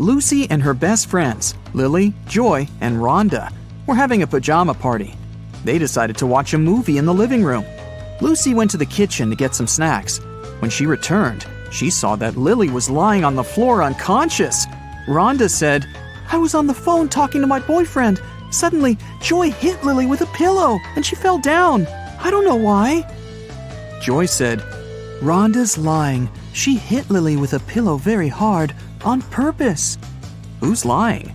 Lucy and her best friends, Lily, Joy, and Rhonda, were having a pajama party. They decided to watch a movie in the living room. Lucy went to the kitchen to get some snacks. When she returned, she saw that Lily was lying on the floor unconscious. Rhonda said, "I was on the phone talking to my boyfriend. Suddenly, Joy hit Lily with a pillow and she fell down. I don't know why." Joy said, "Rhonda's lying. She hit Lily with a pillow very hard, on purpose." Who's lying?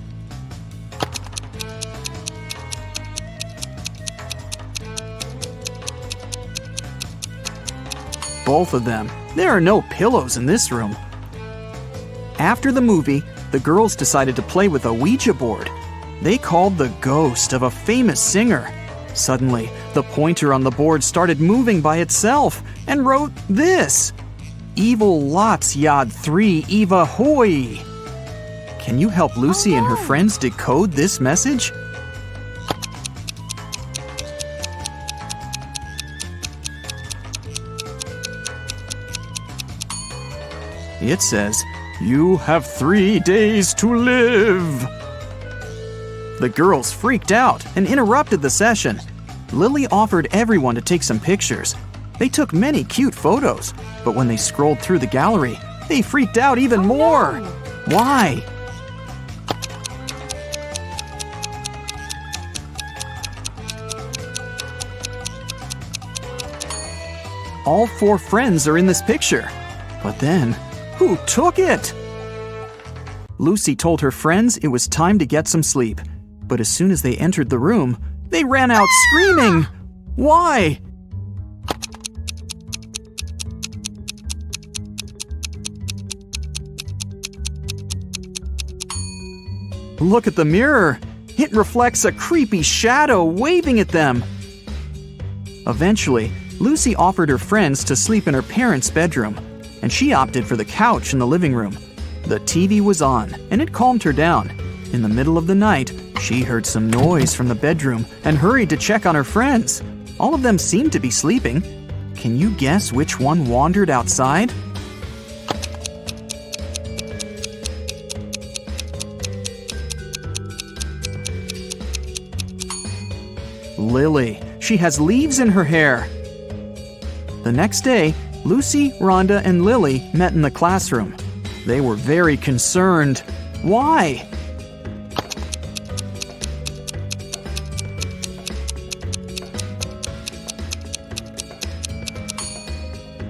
Both of them. There are no pillows in this room. After the movie, the girls decided to play with a ouija board. They called the ghost of a famous singer. Suddenly, the pointer on the board started moving by itself and wrote this: "Evil lots yad 3 Eva hoi." Can you help Lucy and her friends decode this message? It says, "You have 3 days to live." The girls freaked out and interrupted the session. Lily offered everyone to take some pictures. They took many cute photos, but when they scrolled through the gallery, they freaked out even more. Why? All 4 friends are in this picture. But then, who took it? Lucy told her friends it was time to get some sleep. But as soon as they entered the room, they ran out screaming. Why? Look at the mirror. It reflects a creepy shadow waving at them. Eventually, Lucy offered her friends to sleep in her parents' bedroom, and she opted for the couch in the living room. The TV was on, and it calmed her down. In the middle of the night, she heard some noise from the bedroom and hurried to check on her friends. All of them seemed to be sleeping. Can you guess which one wandered outside? Lily. She has leaves in her hair. The next day, Lucy, Rhonda, and Lily met in the classroom. They were very concerned. Why?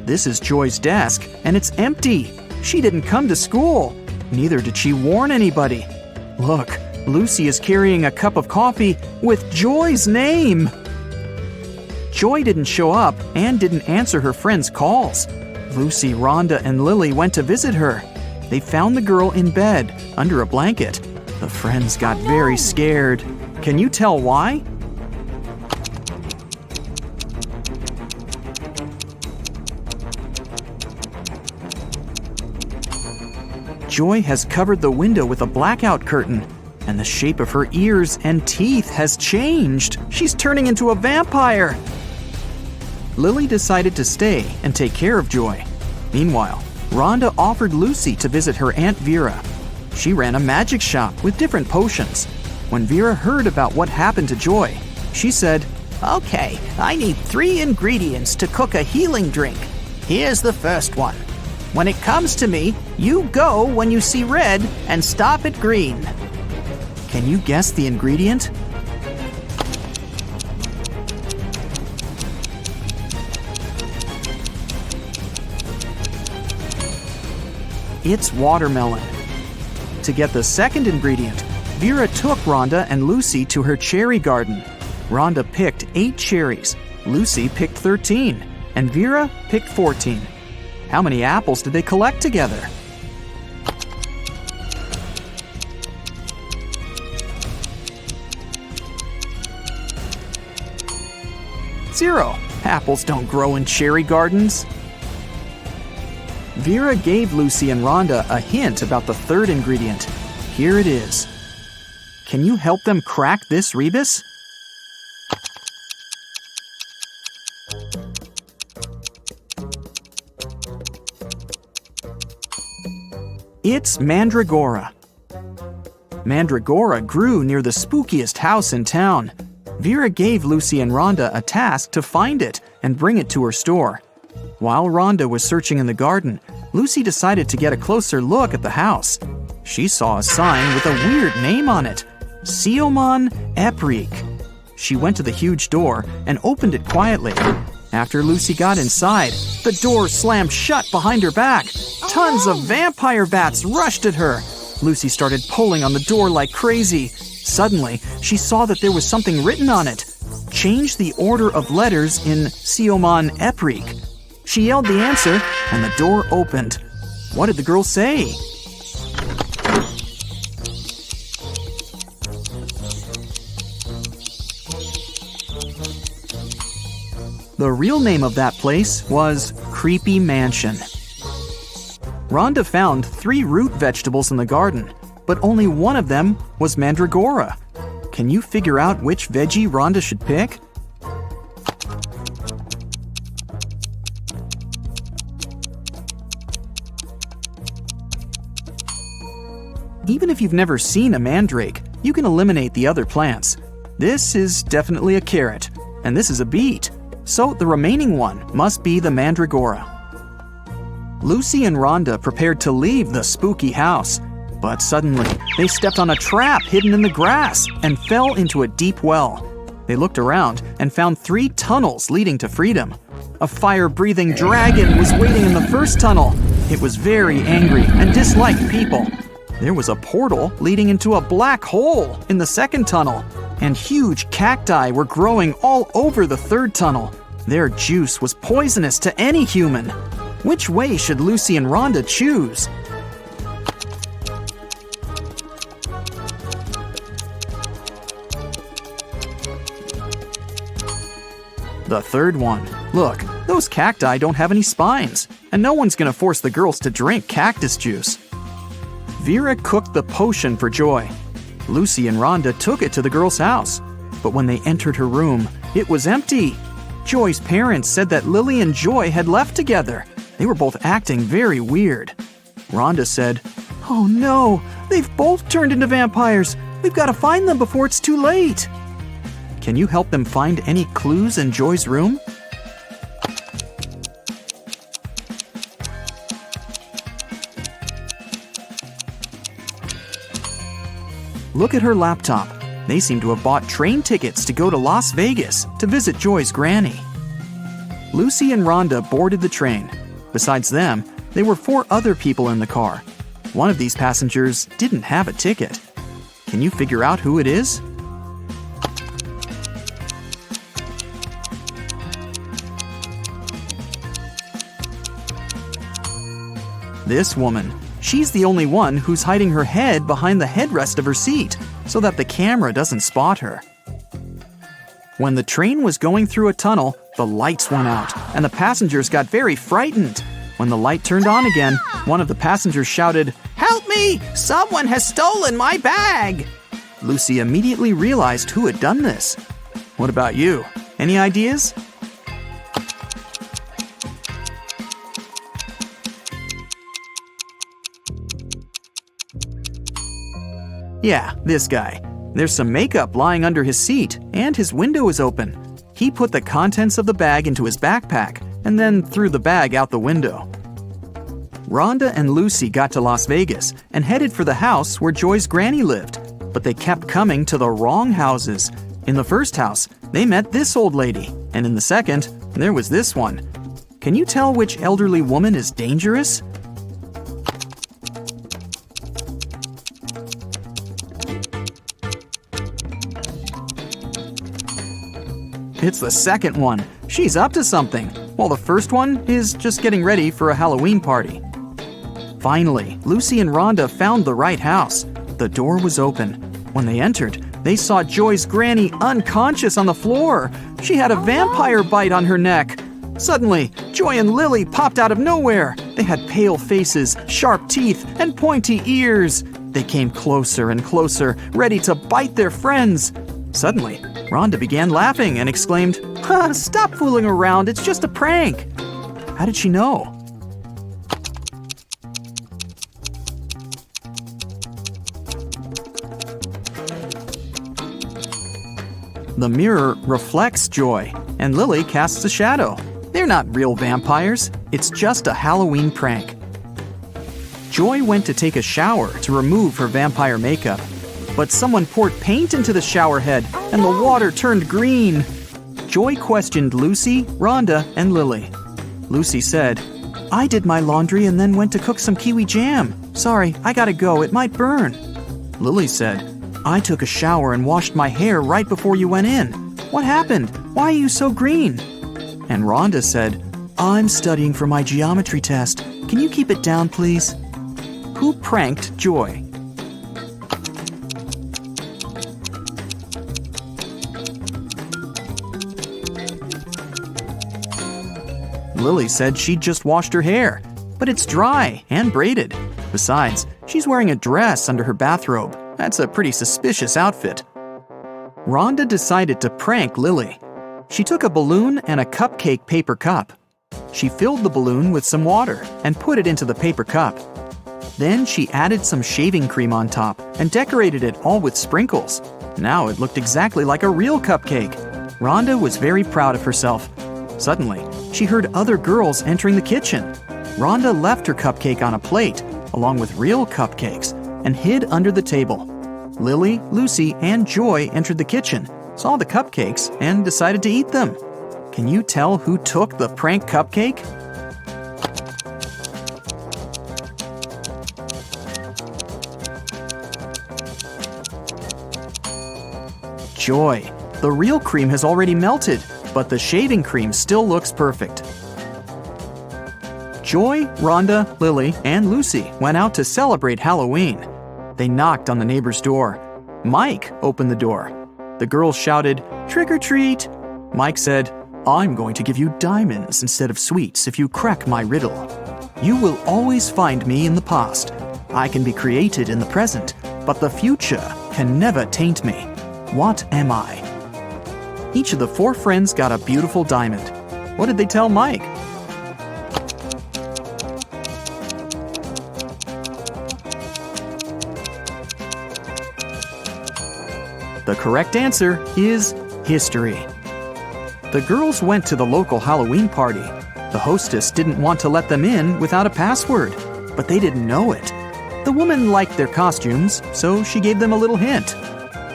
This is Joy's desk, and it's empty. She didn't come to school. Neither did she warn anybody. Look, Lucy is carrying a cup of coffee with Joy's name. Joy didn't show up and didn't answer her friends' calls. Lucy, Rhonda, and Lily went to visit her. They found the girl in bed, under a blanket. The friends got very scared. Can you tell why? Joy has covered the window with a blackout curtain, and the shape of her ears and teeth has changed. She's turning into a vampire. Lily decided to stay and take care of Joy. Meanwhile, Rhonda offered Lucy to visit her Aunt Vera. She ran a magic shop with different potions. When Vera heard about what happened to Joy, she said, "Okay, I need 3 ingredients to cook a healing drink. Here's the first one. When it comes to me, you go when you see red and stop at green." Can you guess the ingredient? It's watermelon. To get the second ingredient, Vera took Rhonda and Lucy to her cherry garden. Rhonda picked 8 cherries, Lucy picked 13, and Vera picked 14. How many apples did they collect together? Zero. Apples don't grow in cherry gardens. Vera gave Lucy and Rhonda a hint about the third ingredient. Here it is. Can you help them crack this rebus? It's mandragora. Mandragora grew near the spookiest house in town. Vera gave Lucy and Rhonda a task to find it and bring it to her store. While Rhonda was searching in the garden, Lucy decided to get a closer look at the house. She saw a sign with a weird name on it, Siomon Eprik. She went to the huge door and opened it quietly. After Lucy got inside, the door slammed shut behind her back. Tons of vampire bats rushed at her. Lucy started pulling on the door like crazy. Suddenly, she saw that there was something written on it. Change the order of letters in Siomon Eprik. She yelled the answer, and the door opened. What did the girl say? The real name of that place was Creepy Mansion. Rhonda found 3 root vegetables in the garden, but only one of them was Mandragora. Can you figure out which veggie Rhonda should pick? Even if you've never seen a mandrake, you can eliminate the other plants. This is definitely a carrot, and this is a beet. So the remaining one must be the mandragora. Lucy and Rhonda prepared to leave the spooky house, but suddenly they stepped on a trap hidden in the grass and fell into a deep well. They looked around and found 3 tunnels leading to freedom. A fire-breathing dragon was waiting in the first tunnel. It was very angry and disliked people. There was a portal leading into a black hole in the second tunnel, and huge cacti were growing all over the third tunnel. Their juice was poisonous to any human. Which way should Lucy and Rhonda choose? The third one. Look, those cacti don't have any spines, and no one's gonna force the girls to drink cactus juice. Vera cooked the potion for Joy. Lucy and Rhonda took it to the girl's house, but when they entered her room, it was empty. Joy's parents said that Lily and Joy had left together. They were both acting very weird. Rhonda said, "Oh no, they've both turned into vampires. We've got to find them before it's too late." Can you help them find any clues in Joy's room? Look at her laptop. They seem to have bought train tickets to go to Las Vegas to visit Joy's granny. Lucy and Rhonda boarded the train. Besides them, there were 4 other people in the car. One of these passengers didn't have a ticket. Can you figure out who it is? This woman. She's the only one who's hiding her head behind the headrest of her seat so that the camera doesn't spot her. When the train was going through a tunnel, the lights went out and the passengers got very frightened. When the light turned on again, one of the passengers shouted, Help me! Someone has stolen my bag! Lucy immediately realized who had done this. What about you? Any ideas? Yeah, this guy. There's some makeup lying under his seat, and his window is open. He put the contents of the bag into his backpack, and then threw the bag out the window. Rhonda and Lucy got to Las Vegas and headed for the house where Joy's granny lived, but they kept coming to the wrong houses. In the first house, they met this old lady, and in the second, there was this one. Can you tell which elderly woman is dangerous? It's the second one. She's up to something, while the first one is just getting ready for a Halloween party. Finally, Lucy and Rhonda found the right house. The door was open. When they entered, they saw Joy's granny unconscious on the floor. She had a vampire bite on her neck. Suddenly, Joy and Lily popped out of nowhere. They had pale faces, sharp teeth, and pointy ears. They came closer and closer, ready to bite their friends. Suddenly, Rhonda began laughing and exclaimed, Stop fooling around, it's just a prank. How did she know? The mirror reflects Joy, and Lily casts a shadow. They're not real vampires. It's just a Halloween prank. Joy went to take a shower to remove her vampire makeup, but someone poured paint into the shower head, and the water turned green. Joy questioned Lucy, Rhonda, and Lily. Lucy said, "I did my laundry and then went to cook some kiwi jam. Sorry, I gotta go, it might burn." Lily said, "I took a shower and washed my hair right before you went in. What happened? Why are you so green?" And Rhonda said, "I'm studying for my geometry test. Can you keep it down, please?" Who pranked Joy? Lily said she'd just washed her hair, but it's dry and braided. Besides, she's wearing a dress under her bathrobe. That's a pretty suspicious outfit. Rhonda decided to prank Lily. She took a balloon and a cupcake paper cup. She filled the balloon with some water and put it into the paper cup. Then she added some shaving cream on top and decorated it all with sprinkles. Now it looked exactly like a real cupcake. Rhonda was very proud of herself. Suddenly, she heard other girls entering the kitchen. Rhonda left her cupcake on a plate, along with real cupcakes, and hid under the table. Lily, Lucy, and Joy entered the kitchen, saw the cupcakes, and decided to eat them. Can you tell who took the prank cupcake? Joy. The real cream has already melted, but the shaving cream still looks perfect. Joy, Rhonda, Lily, and Lucy went out to celebrate Halloween. They knocked on the neighbor's door. Mike opened the door. The girls shouted, "Trick or treat!" Mike said, "I'm going to give you diamonds instead of sweets if you crack my riddle. You will always find me in the past. I can be created in the present, but the future can never taint me. What am I?" Each of the 4 friends got a beautiful diamond. What did they tell Mike? The correct answer is history. The girls went to the local Halloween party. The hostess didn't want to let them in without a password, but they didn't know it. The woman liked their costumes, so she gave them a little hint.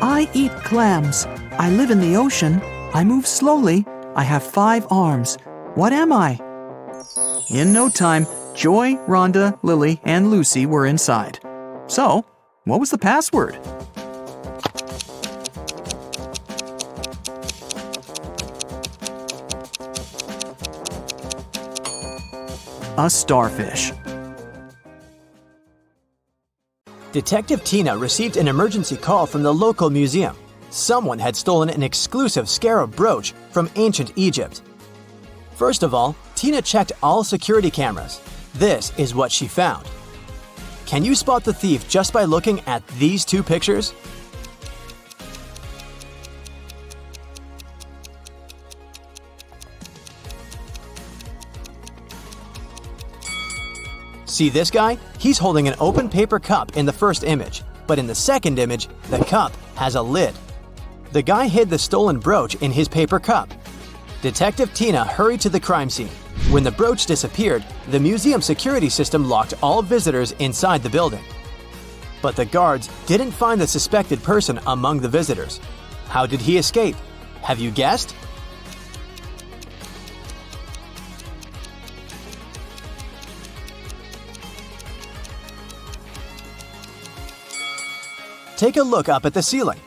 "I eat clams. I live in the ocean. I move slowly. I have 5 arms. What am I?" In no time, Joy, Rhonda, Lily, and Lucy were inside. So, what was the password? A starfish. Detective Tina received an emergency call from the local museum. Someone had stolen an exclusive scarab brooch from ancient Egypt. First of all, Tina checked all security cameras. This is what she found. Can you spot the thief just by looking at these 2 pictures? See this guy? He's holding an open paper cup in the first image, but in the second image, the cup has a lid. The guy hid the stolen brooch in his paper cup. Detective Tina hurried to the crime scene. When the brooch disappeared, the museum security system locked all visitors inside the building. But the guards didn't find the suspected person among the visitors. How did he escape? Have you guessed? Take a look up at the ceiling.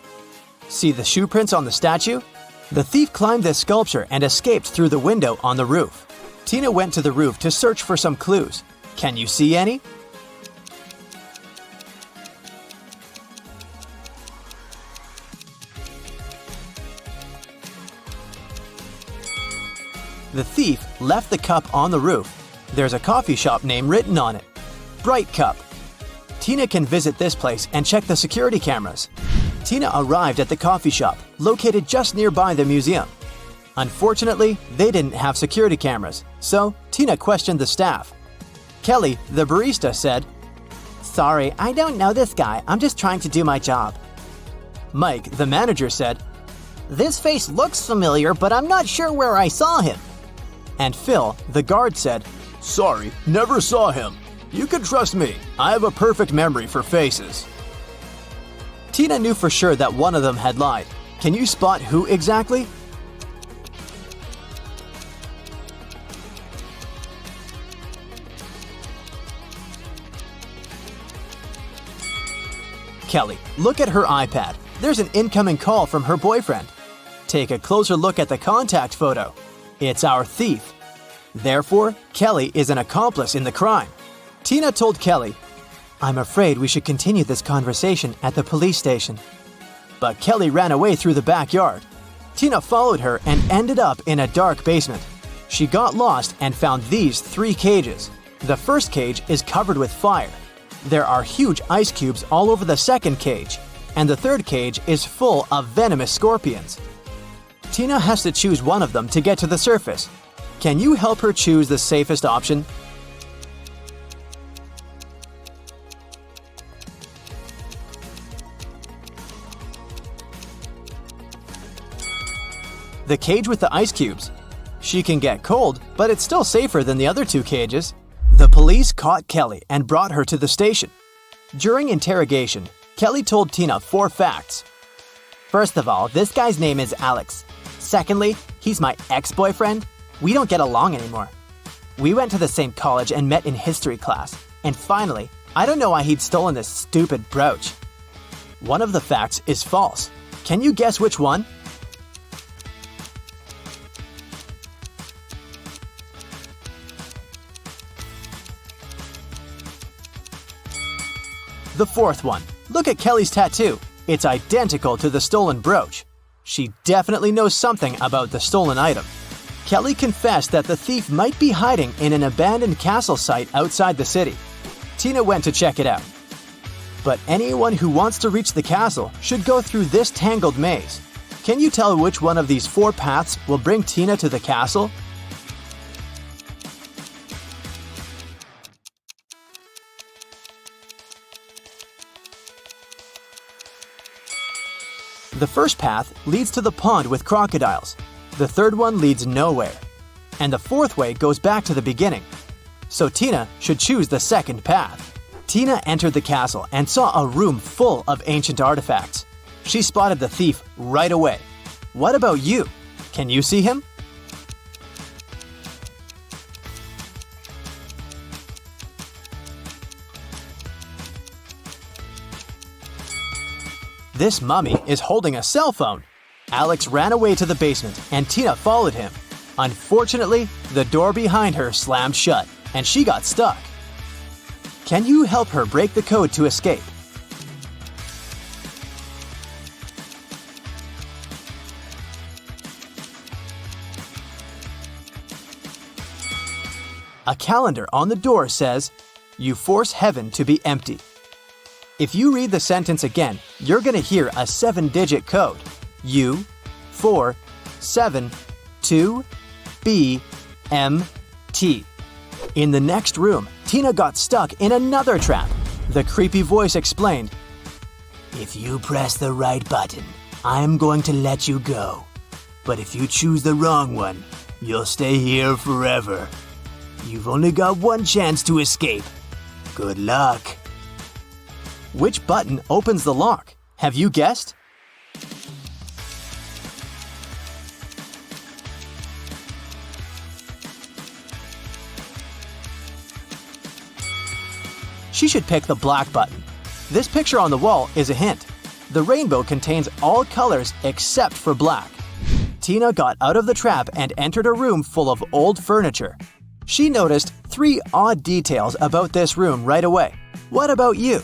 See the shoe prints on the statue? The thief climbed this sculpture and escaped through the window on the roof. Tina went to the roof to search for some clues. Can you see any? The thief left the cup on the roof. There's a coffee shop name written on it. Bright Cup. Tina can visit this place and check the security cameras. Tina arrived at the coffee shop, located just nearby the museum. Unfortunately, they didn't have security cameras, so Tina questioned the staff. Kelly, the barista, said, "Sorry, I don't know this guy. I'm just trying to do my job." Mike, the manager, said, This face looks familiar, but I'm not sure where I saw him. And Phil, the guard, said, "Sorry, never saw him. You can trust me. I have a perfect memory for faces." Tina knew for sure that one of them had lied. Can you spot who exactly? Kelly, look at her iPad. There's an incoming call from her boyfriend. Take a closer look at the contact photo. It's our thief. Therefore, Kelly is an accomplice in the crime. Tina told Kelly, "I'm afraid we should continue this conversation at the police station." But Kelly ran away through the backyard. Tina followed her and ended up in a dark basement. She got lost and found these 3 cages. The first cage is covered with fire. There are huge ice cubes all over the second cage, and the third cage is full of venomous scorpions. Tina has to choose one of them to get to the surface. Can you help her choose the safest option? The cage with the ice cubes. She can get cold, but it's still safer than the other 2 cages. The police caught Kelly and brought her to the station. During interrogation, Kelly told Tina 4 facts. First of all, this guy's name is Alex. Secondly, he's my ex-boyfriend. We don't get along anymore. We went to the same college and met in history class. And finally, I don't know why he'd stolen this stupid brooch. One of the facts is false. Can you guess which one? The 4th one. Look at Kelly's tattoo. It's identical to the stolen brooch. She definitely knows something about the stolen item. Kelly confessed that the thief might be hiding in an abandoned castle site outside the city. Tina went to check it out. But anyone who wants to reach the castle should go through this tangled maze. Can you tell which one of these 4 paths will bring Tina to the castle? The first path leads to the pond with crocodiles. The third one leads nowhere. And the 4th way goes back to the beginning. So Tina should choose the second path. Tina entered the castle and saw a room full of ancient artifacts. She spotted the thief right away. What about you? Can you see him? This mummy is holding a cell phone. Alex ran away to the basement and Tina followed him. Unfortunately, the door behind her slammed shut and she got stuck. Can you help her break the code to escape? A calendar on the door says, "You force heaven to be empty." If you read the sentence again, you're going to hear a 7-digit code. U, 4, 7, 2, B, M, T. In the next room, Tina got stuck in another trap. The creepy voice explained, "If you press the right button, I'm going to let you go. But if you choose the wrong one, you'll stay here forever. You've only got one chance to escape. Good luck." Which button opens the lock? Have you guessed? She should pick the black button. This picture on the wall is a hint. The rainbow contains all colors except for black. Tina got out of the trap and entered a room full of old furniture. She noticed 3 odd details about this room right away. What about you?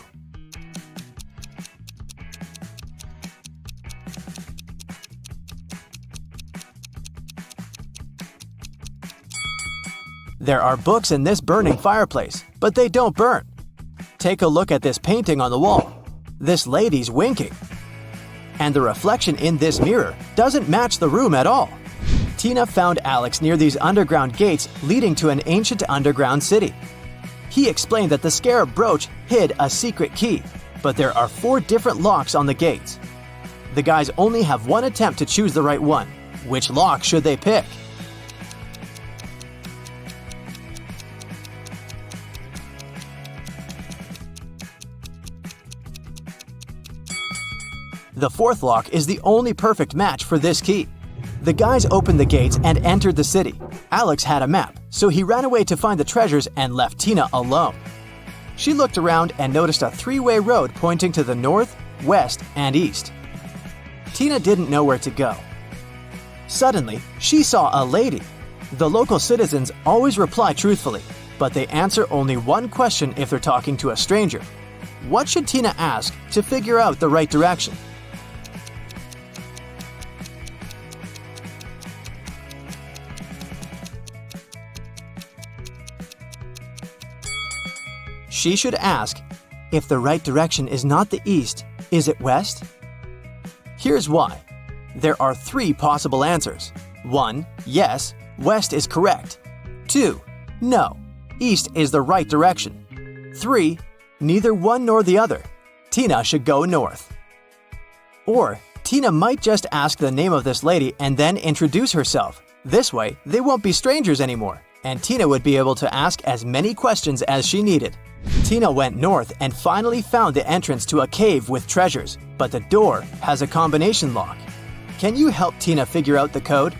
There are books in this burning fireplace, but they don't burn. Take a look at this painting on the wall. This lady's winking. And the reflection in this mirror doesn't match the room at all. Tina found Alex near these underground gates leading to an ancient underground city. He explained that the scarab brooch hid a secret key, but there are 4 different locks on the gates. The guys only have one attempt to choose the right one. Which lock should they pick? The fourth lock is the only perfect match for this key. The guys opened the gates and entered the city. Alex had a map, so he ran away to find the treasures and left Tina alone. She looked around and noticed a three-way road pointing to the north, west, and east. Tina didn't know where to go. Suddenly, she saw a lady. The local citizens always reply truthfully, but they answer only one question if they're talking to a stranger. What should Tina ask to figure out the right direction? She should ask, if the right direction is not the east, is it west? Here's why. There are 3 possible answers. 1. Yes, west is correct. 2. No, east is the right direction. 3. Neither one nor the other. Tina should go north. Or, Tina might just ask the name of this lady and then introduce herself. This way, they won't be strangers anymore, and Tina would be able to ask as many questions as she needed. Tina went north and finally found the entrance to a cave with treasures, but the door has a combination lock. Can you help Tina figure out the code?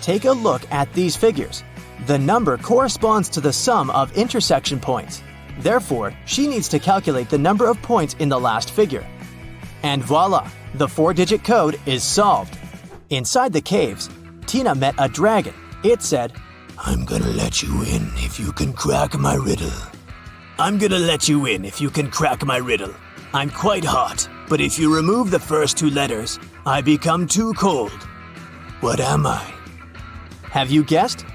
Take a look at these figures. The number corresponds to the sum of intersection points. Therefore, she needs to calculate the number of points in the last figure. And voila! The 4-digit code is solved. Inside the caves, Tina met a dragon. It said, I'm gonna let you in if you can crack my riddle. I'm gonna let you in if you can crack my riddle. I'm quite hot, but if you remove the first 2 letters, I become too cold. What am I? Have you guessed?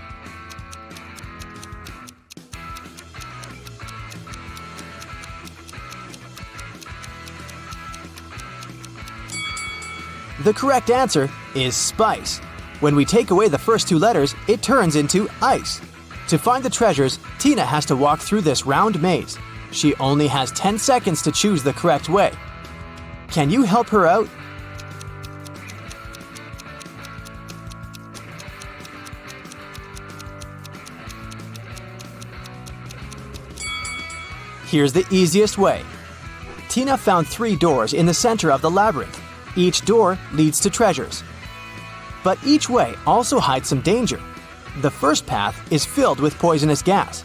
The correct answer is spice. When we take away the first 2 letters, it turns into ice. To find the treasures, Tina has to walk through this round maze. She only has 10 seconds to choose the correct way. Can you help her out? Here's the easiest way. Tina found 3 doors in the center of the labyrinth. Each door leads to treasures. But each way also hides some danger. The first path is filled with poisonous gas.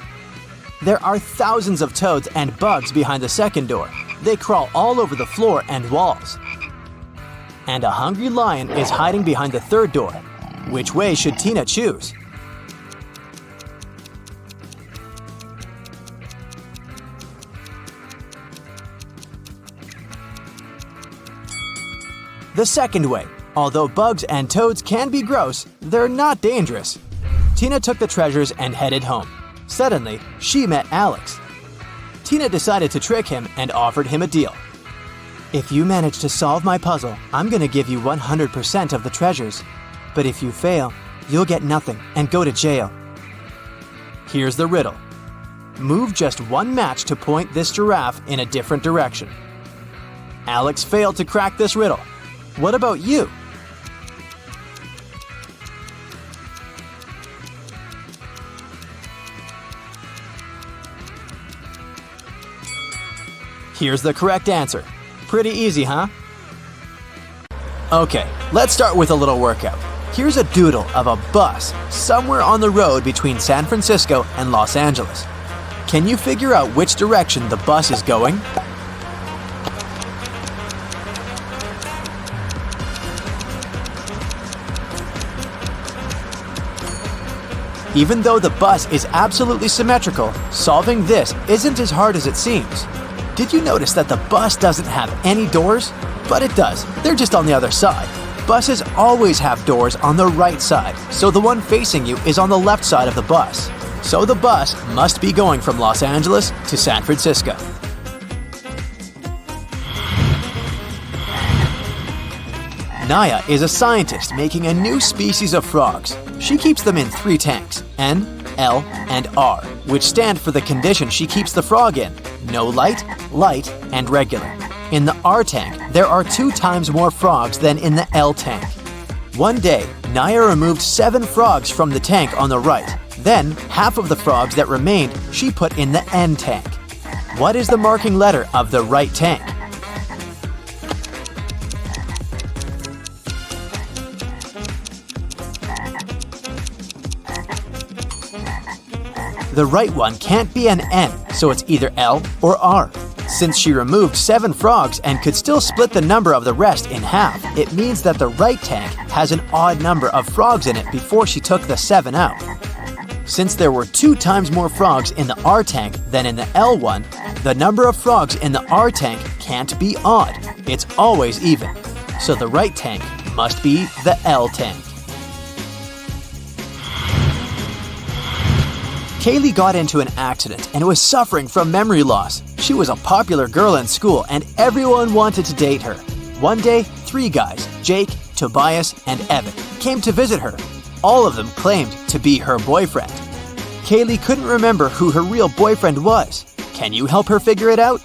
There are thousands of toads and bugs behind the second door. They crawl all over the floor and walls. And a hungry lion is hiding behind the third door. Which way should Tina choose? The second way. Although bugs and toads can be gross, they're not dangerous. Tina took the treasures and headed home. Suddenly, she met Alex. Tina decided to trick him and offered him a deal. If you manage to solve my puzzle, I'm gonna give you 100% of the treasures. But if you fail, you'll get nothing and go to jail. Here's the riddle. Move just 1 match to point this giraffe in a different direction. Alex failed to crack this riddle. What about you? Here's the correct answer. Pretty easy, huh? Okay, let's start with a little workout. Here's a doodle of a bus somewhere on the road between San Francisco and Los Angeles. Can you figure out which direction the bus is going? Even though the bus is absolutely symmetrical, solving this isn't as hard as it seems. Did you notice that the bus doesn't have any doors? But it does, they're just on the other side. Buses always have doors on the right side, so the one facing you is on the left side of the bus. So the bus must be going from Los Angeles to San Francisco. Naya is a scientist making a new species of frogs. She keeps them in 3 tanks, N, L, and R, which stand for the condition she keeps the frog in: no light, light, and regular. In the R tank, there are 2 times more frogs than in the L tank. One day, Naya removed 7 frogs from the tank on the right. Then, half of the frogs that remained she put in the N tank. What is the marking letter of the right tank? The right one can't be an N, so it's either L or R. Since she removed 7 frogs and could still split the number of the rest in half, it means that the right tank has an odd number of frogs in it before she took the 7 out. Since there were 2 times more frogs in the R tank than in the L one, the number of frogs in the R tank can't be odd. It's always even. So the right tank must be the L tank. Kaylee got into an accident and was suffering from memory loss. She was a popular girl in school and everyone wanted to date her. One day, 3 guys, Jake, Tobias, and Evan, came to visit her. All of them claimed to be her boyfriend. Kaylee couldn't remember who her real boyfriend was. Can you help her figure it out?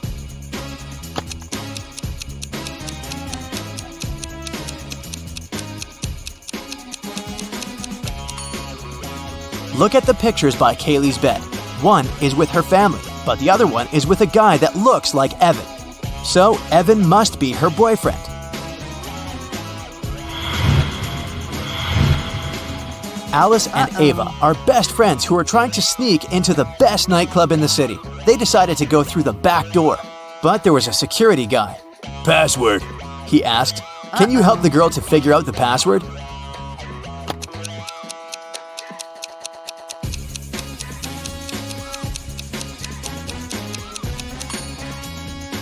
Look at the pictures by Kaylee's bed. One is with her family, but the other one is with a guy that looks like Evan. So Evan must be her boyfriend. Alice and Ava are best friends who are trying to sneak into the best nightclub in the city. They decided to go through the back door, but there was a security guy. Password, He asked, "Can you help the girl to figure out the password?"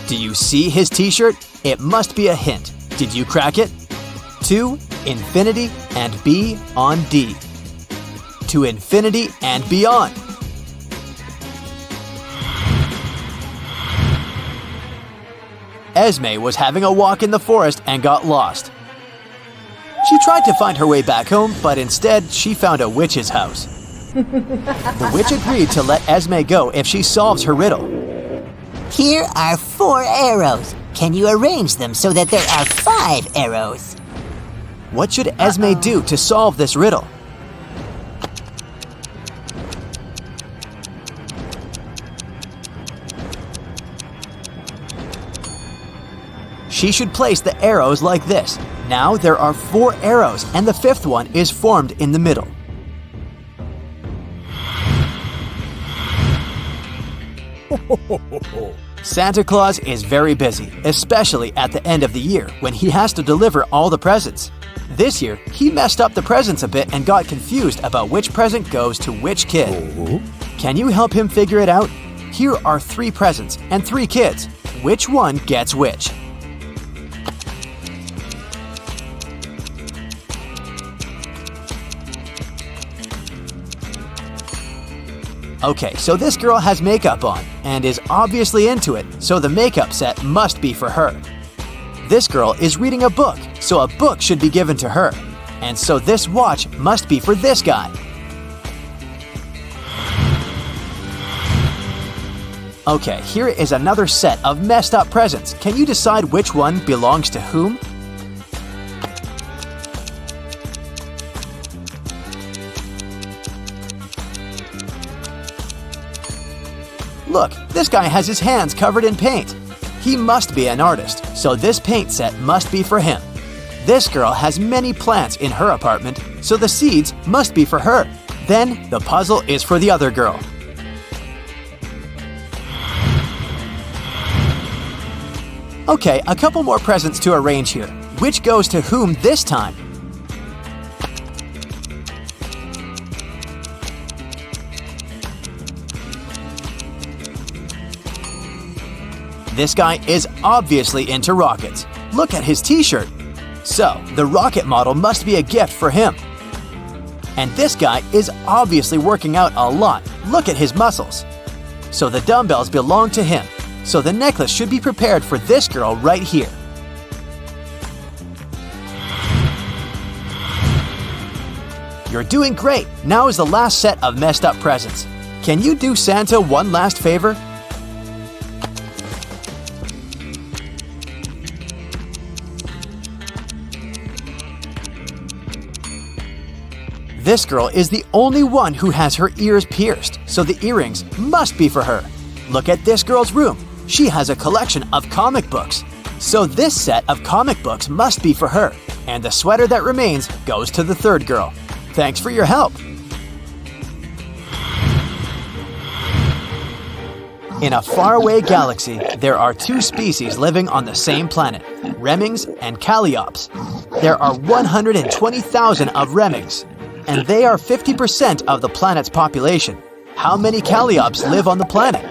Do you see his t-shirt? It must be a hint. Did you crack it? To infinity and B on D. To infinity and beyond. Esme was having a walk in the forest and got lost. She tried to find her way back home, but instead she found a witch's house. The witch agreed to let Esme go if she solves her riddle. Here are 4 arrows. Can you arrange them so that there are 5 arrows? What should Esme do to solve this riddle? She should place the arrows like this. Now there are 4 arrows and the 5th one is formed in the middle. Santa Claus is very busy, especially at the end of the year when he has to deliver all the presents. This year, he messed up the presents a bit and got confused about which present goes to which kid. Can you help him figure it out? Here are 3 presents and 3 kids. Which one gets which? Okay, so this girl has makeup on and is obviously into it, so the makeup set must be for her. This girl is reading a book, so a book should be given to her. And so this watch must be for this guy. Okay, here is another set of messed up presents. Can you decide which one belongs to whom? Look, this guy has his hands covered in paint. He must be an artist, so this paint set must be for him. This girl has many plants in her apartment, so the seeds must be for her. Then the puzzle is for the other girl. Okay, a couple more presents to arrange here. Which goes to whom this time? This guy is obviously into rockets. Look at his t-shirt. So, the rocket model must be a gift for him. And this guy is obviously working out a lot. Look at his muscles. So the dumbbells belong to him. So the necklace should be prepared for this girl right here. You're doing great! Now is the last set of messed up presents. Can you do Santa one last favor? This girl is the only one who has her ears pierced, so the earrings must be for her. Look at this girl's room. She has a collection of comic books. So this set of comic books must be for her. And the sweater that remains goes to the third girl. Thanks for your help. In a faraway galaxy, there are two species living on the same planet, Remmings and Calliops. There are 120,000 of Remmings, and they are 50% of the planet's population. How many Calliops live on the planet?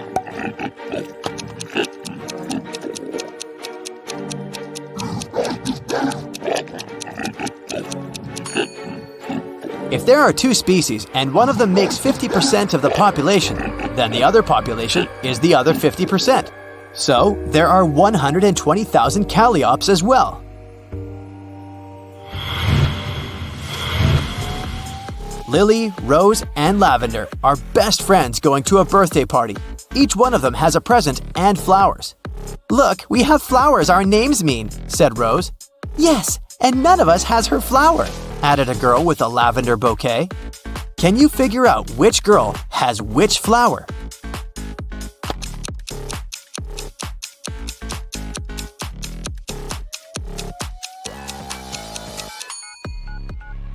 If there are two species and one of them makes 50% of the population, then the other population is the other 50%. So there are 120,000 Calliops as well. Lily, Rose, and Lavender are best friends going to a birthday party. Each one of them has a present and flowers. "Look, we have flowers our names mean," said Rose. "Yes, and none of us has her flower," added a girl with a lavender bouquet. Can you figure out which girl has which flower?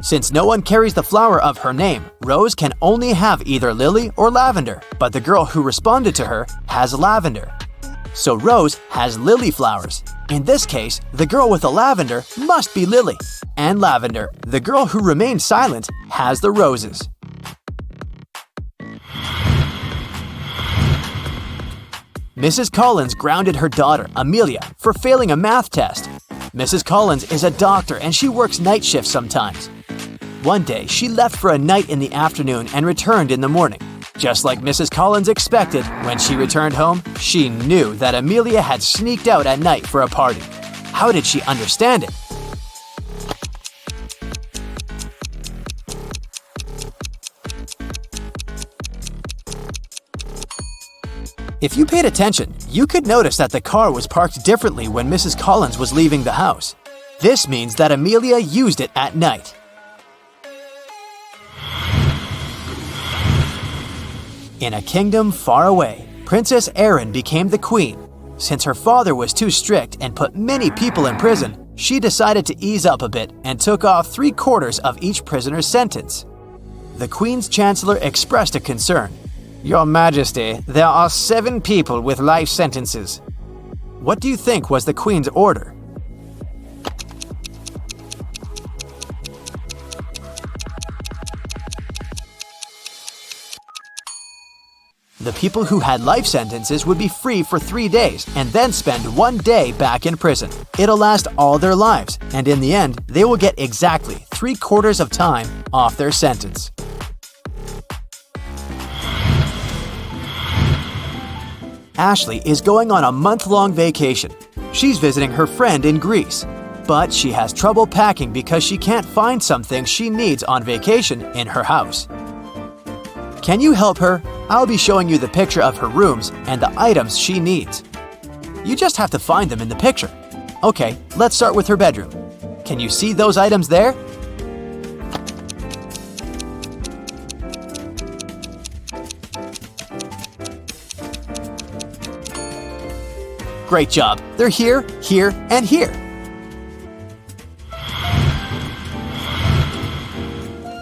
Since no one carries the flower of her name, Rose can only have either Lily or Lavender, but the girl who responded to her has Lavender. So Rose has lily flowers. In this case, the girl with the lavender must be Lily. And Lavender, the girl who remained silent, has the roses. Mrs. Collins grounded her daughter, Amelia, for failing a math test. Mrs. Collins is a doctor and she works night shifts sometimes. One day, she left for a night in the afternoon and returned in the morning. Just like Mrs. Collins expected, when she returned home, she knew that Amelia had sneaked out at night for a party. How did she understand it? If you paid attention, you could notice that the car was parked differently when Mrs. Collins was leaving the house. This means that Amelia used it at night. In a kingdom far away, Princess Erin became the queen. Since her father was too strict and put many people in prison, she decided to ease up a bit and took off 3/4 of each prisoner's sentence. The Queen's Chancellor expressed a concern. "Your Majesty, there are 7 people with life sentences." What do you think was the Queen's order? The people who had life sentences would be free for 3 days and then spend 1 day back in prison. It'll last all their lives, and in the end, they will get exactly 3/4 of time off their sentence. Ashley is going on a month-long vacation. She's visiting her friend in Greece, but she has trouble packing because she can't find some things she needs on vacation in her house. Can you help her? I'll be showing you the picture of her rooms and the items she needs. You just have to find them in the picture. Okay, let's start with her bedroom. Can you see those items there? Great job. They're here, here, and here.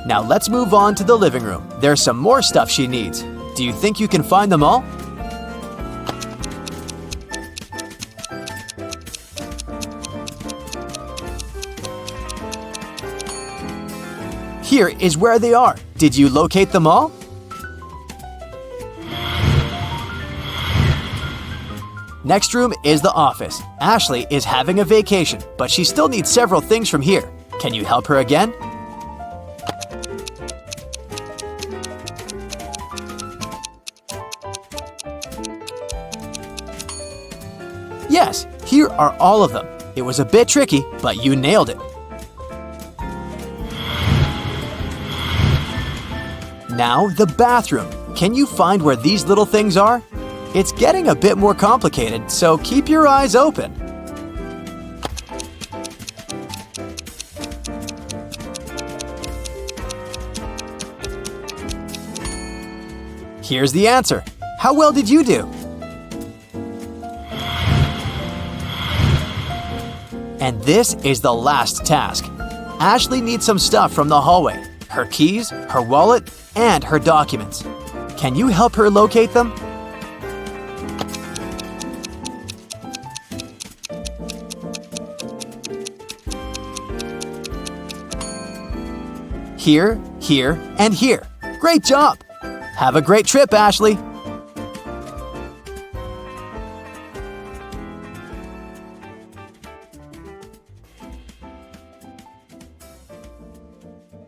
Now let's move on to the living room. There's some more stuff she needs. Do you think you can find them all? Here is where they are. Did you locate them all? Next room is the office. Ashley is having a vacation, but she still needs several things from here. Can you help her again? Yes, here are all of them. It was a bit tricky, but you nailed it. Now, the bathroom. Can you find where these little things are? It's getting a bit more complicated, so keep your eyes open. Here's the answer. How well did you do? And this is the last task. Ashley needs some stuff from the hallway. Her keys, her wallet, and her documents. Can you help her locate them? Here, here, and here. Great job! Have a great trip, Ashley!